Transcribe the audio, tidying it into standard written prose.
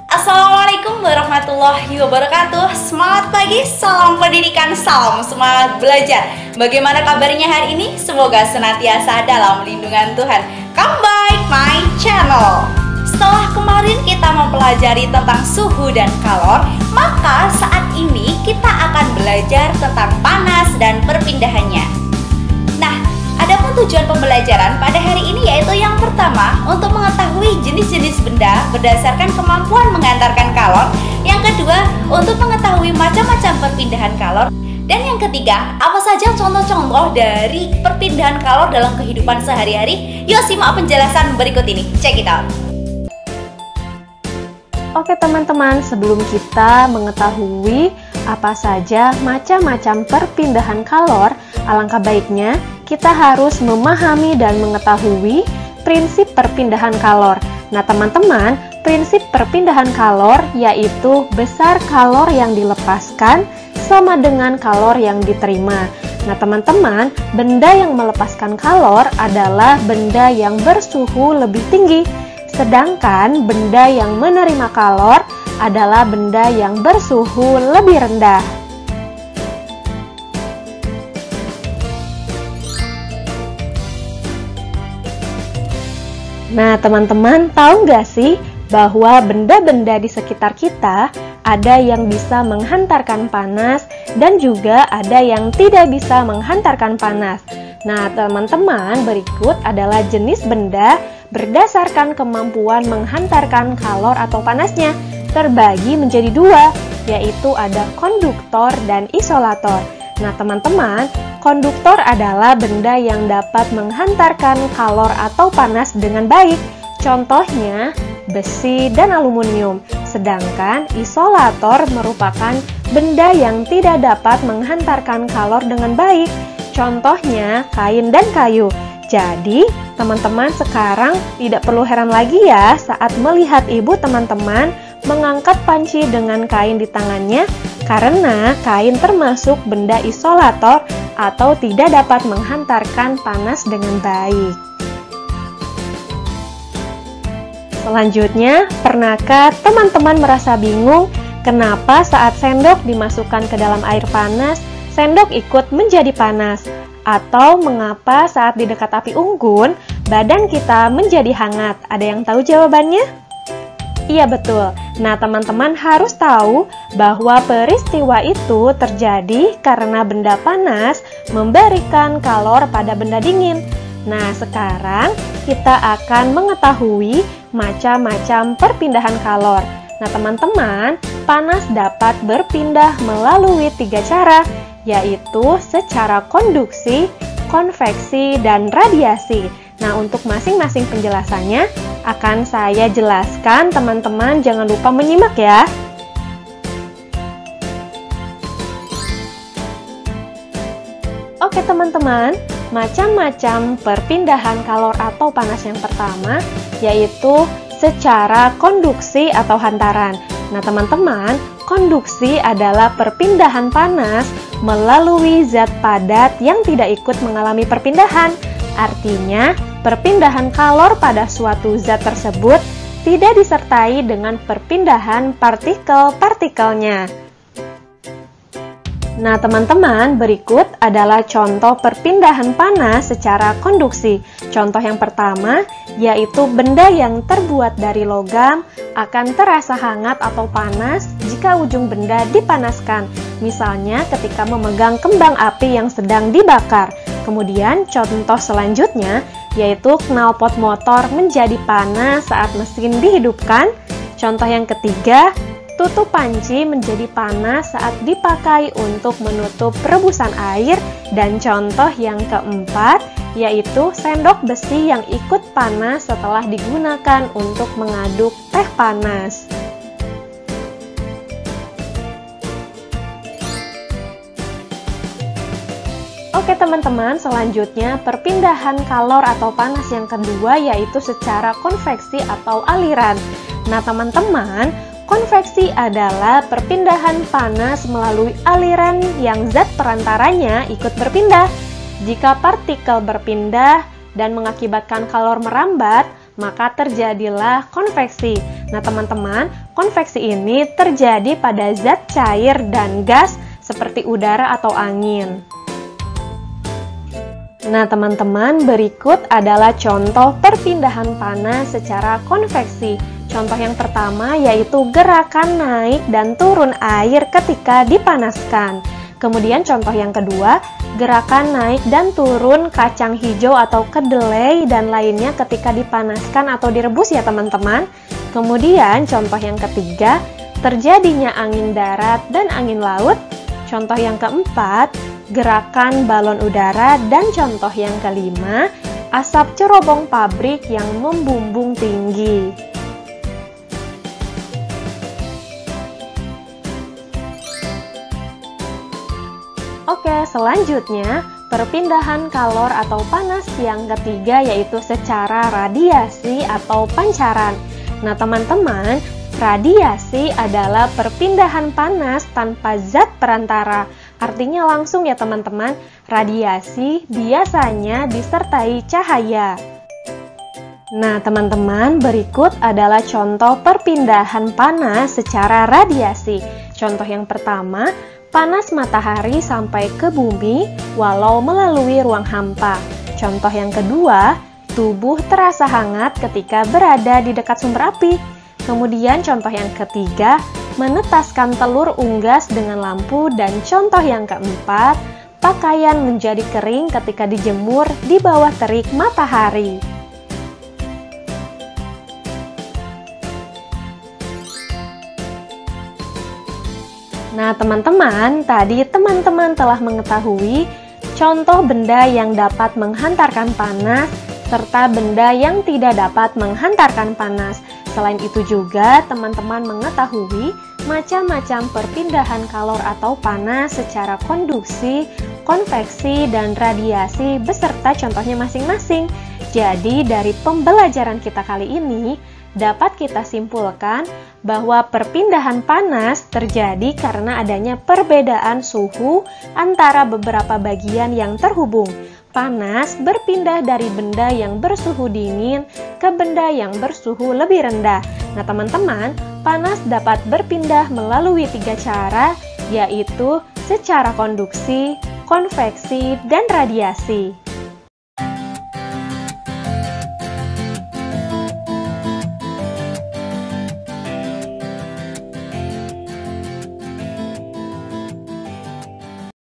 Assalamualaikum warahmatullahi wabarakatuh. Semangat pagi, salam pendidikan, salam semangat belajar. Bagaimana kabarnya hari ini? Semoga senantiasa dalam lindungan Tuhan. Come back my channel. Setelah kemarin kita mempelajari tentang suhu dan kalor, maka saat ini kita akan belajar tentang panas dan perpindahannya. Nah, adapun tujuan pembelajaran pada hari ini yaitu yang pertama, untuk mengetahui jenis-jenis benda berdasarkan kemampuan mengantarkan kalor. Yang kedua, untuk mengetahui macam-macam perpindahan kalor. Dan yang ketiga, apa saja contoh-contoh dari perpindahan kalor dalam kehidupan sehari-hari? Yuk simak penjelasan berikut ini. Check it out. Oke teman-teman, sebelum kita mengetahui apa saja macam-macam perpindahan kalor, alangkah baiknya kita harus memahami dan mengetahui prinsip perpindahan kalor. Nah teman-teman, prinsip perpindahan kalor yaitu besar kalor yang dilepaskan sama dengan kalor yang diterima. Nah teman-teman, benda yang melepaskan kalor adalah benda yang bersuhu lebih tinggi. Sedangkan benda yang menerima kalor adalah benda yang bersuhu lebih rendah. Nah, teman-teman tahu nggak sih bahwa benda-benda di sekitar kita ada yang bisa menghantarkan panas dan juga ada yang tidak bisa menghantarkan panas. Nah, teman-teman, berikut adalah jenis benda berdasarkan kemampuan menghantarkan kalor atau panasnya, terbagi menjadi dua, yaitu ada konduktor dan isolator. Nah teman-teman, konduktor adalah benda yang dapat menghantarkan kalor atau panas dengan baik, contohnya besi dan aluminium. Sedangkan isolator merupakan benda yang tidak dapat menghantarkan kalor dengan baik, contohnya kain dan kayu. Jadi, teman-teman sekarang tidak perlu heran lagi ya saat melihat ibu teman-teman mengangkat panci dengan kain di tangannya, karena kain termasuk benda isolator atau tidak dapat menghantarkan panas dengan baik. Selanjutnya, pernahkah teman-teman merasa bingung kenapa saat sendok dimasukkan ke dalam air panas, sendok ikut menjadi panas? Atau mengapa saat di dekat api unggun, badan kita menjadi hangat? Ada yang tahu jawabannya? Iya betul. Nah teman-teman harus tahu bahwa peristiwa itu terjadi karena benda panas memberikan kalor pada benda dingin. Nah sekarang kita akan mengetahui macam-macam perpindahan kalor. Nah teman-teman, panas dapat berpindah melalui 3 cara, yaitu secara konduksi, konveksi, dan radiasi. Nah, untuk masing-masing penjelasannya akan saya jelaskan, teman-teman jangan lupa menyimak ya. Oke teman-teman, macam-macam perpindahan kalor atau panas yang pertama, yaitu secara konduksi atau hantaran. Nah teman-teman, konduksi adalah perpindahan panas melalui zat padat yang tidak ikut mengalami perpindahan. Artinya, perpindahan kalor pada suatu zat tersebut tidak disertai dengan perpindahan partikel-partikelnya. Nah, teman-teman, berikut adalah contoh perpindahan panas secara konduksi. Contoh yang pertama, yaitu benda yang terbuat dari logam akan terasa hangat atau panas jika ujung benda dipanaskan. Misalnya ketika memegang kembang api yang sedang dibakar. Kemudian contoh selanjutnya yaitu knalpot motor menjadi panas saat mesin dihidupkan. Contoh yang ketiga, tutup panci menjadi panas saat dipakai untuk menutup rebusan air. Dan contoh yang keempat yaitu sendok besi yang ikut panas setelah digunakan untuk mengaduk teh panas. Oke teman-teman, selanjutnya perpindahan kalor atau panas yang kedua yaitu secara konveksi atau aliran. Nah teman-teman, konveksi adalah perpindahan panas melalui aliran yang zat perantaranya ikut berpindah. Jika partikel berpindah dan mengakibatkan kalor merambat, maka terjadilah konveksi. Nah, teman-teman, konveksi ini terjadi pada zat cair dan gas seperti udara atau angin. Nah, teman-teman, berikut adalah contoh perpindahan panas secara konveksi. Contoh yang pertama yaitu gerakan naik dan turun air ketika dipanaskan. Kemudian contoh yang kedua, gerakan naik dan turun kacang hijau atau kedelai dan lainnya ketika dipanaskan atau direbus ya teman-teman. Kemudian contoh yang ketiga, terjadinya angin darat dan angin laut. Contoh yang keempat, gerakan balon udara, dan contoh yang kelima, asap cerobong pabrik yang membumbung tinggi. Oke, selanjutnya perpindahan kalor atau panas yang ketiga yaitu secara radiasi atau pancaran. Nah, teman-teman, radiasi adalah perpindahan panas tanpa zat perantara. Artinya langsung ya teman-teman, radiasi biasanya disertai cahaya. Nah, teman-teman, berikut adalah contoh perpindahan panas secara radiasi. Contoh yang pertama, panas matahari sampai ke bumi walau melalui ruang hampa. Contoh yang kedua, tubuh terasa hangat ketika berada di dekat sumber api. Kemudian contoh yang ketiga, menetaskan telur unggas dengan lampu. Dan contoh yang keempat, pakaian menjadi kering ketika dijemur di bawah terik matahari. Nah, teman-teman, tadi teman-teman telah mengetahui contoh benda yang dapat menghantarkan panas serta benda yang tidak dapat menghantarkan panas. Selain itu juga teman-teman mengetahui macam-macam perpindahan kalor atau panas secara konduksi, konveksi, dan radiasi beserta contohnya masing-masing. Jadi dari pembelajaran kita kali ini dapat kita simpulkan bahwa perpindahan panas terjadi karena adanya perbedaan suhu antara beberapa bagian yang terhubung. Panas berpindah dari benda yang bersuhu dingin ke benda yang bersuhu lebih rendah. Nah, teman-teman, panas dapat berpindah melalui 3 cara, yaitu secara konduksi, konveksi, dan radiasi.